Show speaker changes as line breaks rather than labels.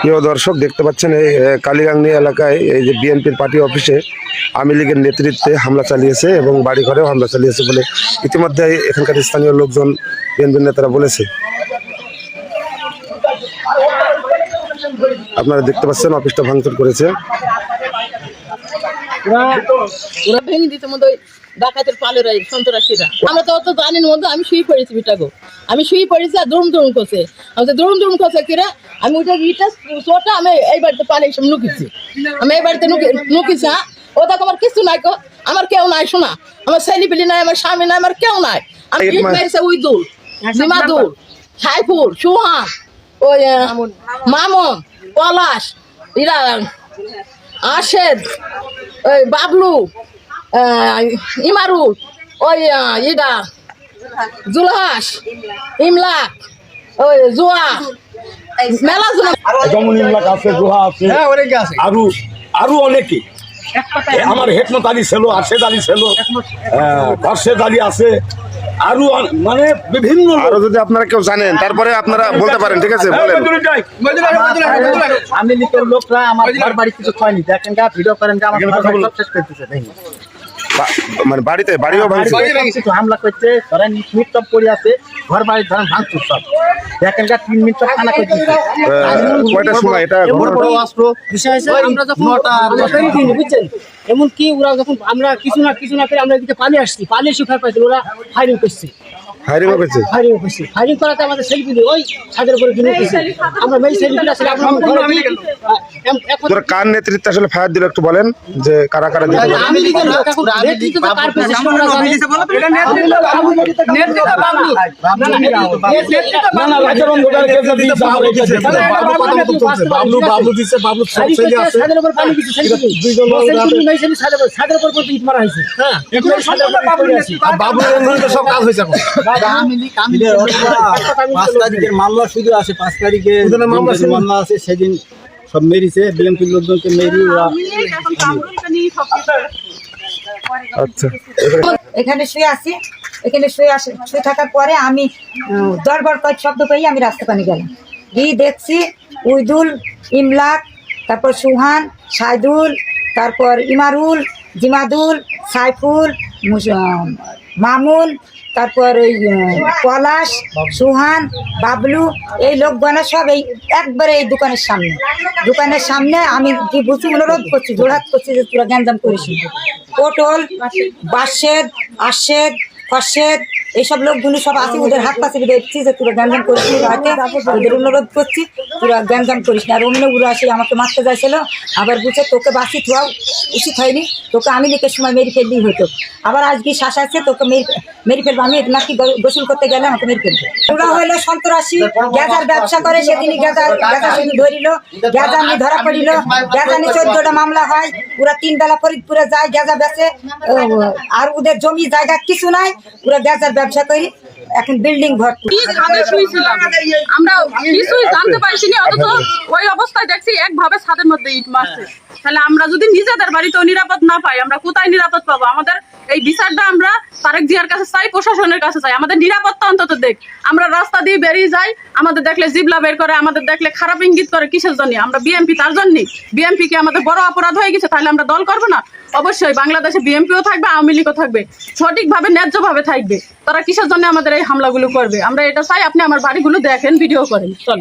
প্রিয় দর্শক, দেখতে পাচ্ছেন এই কালীগাংনী এলাকায় এই যে বিএনপির পার্টি অফিসে আওয়ামী লীগের নেতৃত্বে হামলা চালিয়েছে এবং বাড়িঘরেও হামলা চালিয়েছে বলে ইতিমধ্যে এখানকার স্থানীয় লোকজন, বিএনপির নেতারা বলেছে। আপনারা দেখতে পাচ্ছেন অফিসটা ভাঙচুর করেছে।
ডাকাতের পালেরাই সন্ত্রাসীরা, আমরা তো অত জানির মধ্যে আমি শুয়ে পড়েছি বিটাগো, আমি শুয়ে পড়েছি আর দৌড় করছে, আমি দৌড় করছে কিরা, আমি ওইটা ইটা চোটা আমি এই বাড়িতে পালে এসে লুকিয়েছি, আমি এই বাড়িতে লুকিয়েছি। হ্যাঁ, ও দেখো আমার কিছু নাই গো, আমার কেউ নাই, শোনা আমার ছেলে পিলি নাই, আমার স্বামী নাই, আমার কেউ নাই। আমি মেরেছে উইদুল, জিমাদুল, সাইফুল, সুহান, ওই মামুন, পলাশ, ইরা, আশেদ, ওই বাবলু, ইমারুল, ওই ইডা জুলহাস, ইমলাক, ওই জুয়া, মেলা
ইমলাক আছে, জুহা আছে, আরো অনেকে। আমার হেকমত আলী ছিল, আরশেদ আলী ছিল, খরশেদ আলী আছে, আরো মানে বিভিন্ন।
আরো যদি আপনারা কেউ জানেন তারপরে আপনারা বলতে পারেন, ঠিক আছে? বলেন।
আমি লিখের লোকরা আমার ঘর বাড়ি কিছু হয়নি, দেখেন গা ভিডিও করেন গা, আমার সব শেষ করতেছে।
মানে বাড়িও ভাঙছে,
হামলা করছে, ধরেন মিট টপ পড়ে আছে, ঘর বাড়ি ধরেন ভাঙচুর সব, দেখেন গা 3 মিনিট খানা করতেছে।
কয়টার সময় এটা
বিষয় আছে? আমরা যখন বুঝছেন, এমনকি ওরা যখন আমরা কিছু না করে আমরা এদিকে পালিয়ে আসছি, পালিয়ে সুখার পাইছি, ওরা ফায়ারিং করছে, ফায়ারিং করাতে আমাদের সেলফি ওই ছাদের উপরে কিনে দিয়েছে। আমরা মেয়ে সেলফি আসলে
আপনার কার নেতৃত্বে আসলে ফায়ার দিল একটু বলেন, যে কারা কারা দিল?
আমি লিখের লোক, এখন নেতৃত্ব তো কার পেছে সেটা জানি।
বাবলু দিচ্ছে, বাবলু সব ছেলে আছে,
ছাদের উপর পানি দিচ্ছে, দুইজন ছাদের উপর ইট মারা হয়েছে। হ্যাঁ,
বাবলু সব কাজ হয়েছে।
5 তারিখের মামলা শুধু আছে, 5 তারিখে মামলা আছে, সেদিন সব মেরিছে, বিএনপির লোকজনকে মেরি।
আচ্ছা,
এখানে শুয়ে আছি, শুয়ে থাকার পরে আমি দরবার কয়েক শব্দ পেয়ে আমি রাস্তা পানি গেলাম, গিয়ে দেখছি উইদুল, ইমলাক, তারপর সুহান, সাইদুল, তারপর ইমারুল, জিমাদুল, সাইফুল, মামুন, তারপর ওই পলাশ, সুহান, বাবলু, এই লোকগণা সব এই একবারে এই দোকানের সামনে আমি কি বুঝি অনুরোধ করছি, জোড়হাত করছি যে তোরা গ্যাঞ্জাম করিস। পটল, বাসেদ, আশেদ, খরশেদ, এইসব লোকগুলো সব আছে, ওদের হাত পাশে দেখছি যে তোরা গ্যাঞ্জাম করিস, ওদের অনুরোধ করছি তোরা গ্যাঞ্জাম করিস না। আর অন্য উড়ো আসে আমাকে মারতে যাইছিল, আবার বুঝে তোকে বাসি থোয়াও উচিত হয়নি, তোকে আমি লিখের সময় মেরে ফেললেই হতো, আবার আজকে শ্বাস আছে তোকে মেরে ফেলবো, আমি নাকি গোসল করতে গেলে আমাকে মেরে ফেলবো। ওরা হইলো সন্ত্রাসী, গ্যাজার ব্যবসা করে, সেদিনই গ্যাজা সেদিন ধরিল, গ্যাজা নিয়ে ধরা পড়িল, গ্যাজা নিয়ে 14টা মামলা হয়, ওরা 3 বেলা ফরিদপুরে যায় গ্যাজা বেচে, আর ওদের জমি জায়গা কিছু নাই, ওরা গ্যাজার ব্যবসা করি, এখন বিল্ডিং ভর্তি।
আমরা কিছুই জানতে পারছি না, অথচ ওই অবস্থায় দেখছি একভাবে ছাদের মধ্যে ইট মারছে। তাহলে আমরা যদি নিজেদের বাড়িতেও নিরাপদ না পাই, আমরা কোথায় নিরাপদ পাবো? আমাদের এই বিচারটা আমরা তারেক জিয়ার কাছে চাই, প্রশাসনের কাছে চাই, আমাদের নিরাপত্তা অন্তত দেখ। আমরা রাস্তা দিয়ে বেরিয়ে যাই, আমাদের দেখলে জিবলা বের করে, আমাদের দেখলে খারাপ ইঙ্গিত করে, কিসের জন্য? আমরা বিএনপি তার জন্যই। বিএনপি কি আমাদের বড় অপরাধ হয়ে গেছে? তাহলে আমরা দল করবো না? অবশ্যই বাংলাদেশে বিএনপিও থাকবে, আওয়ামী লীগও থাকবে, সঠিকভাবে ন্যায্যভাবে থাকবে। তারা কিসের জন্য আমাদের এই হামলাগুলো করবে? আমরা এটা চাই। আপনি আমার বাড়িগুলো দেখেন, ভিডিও করেন, চল।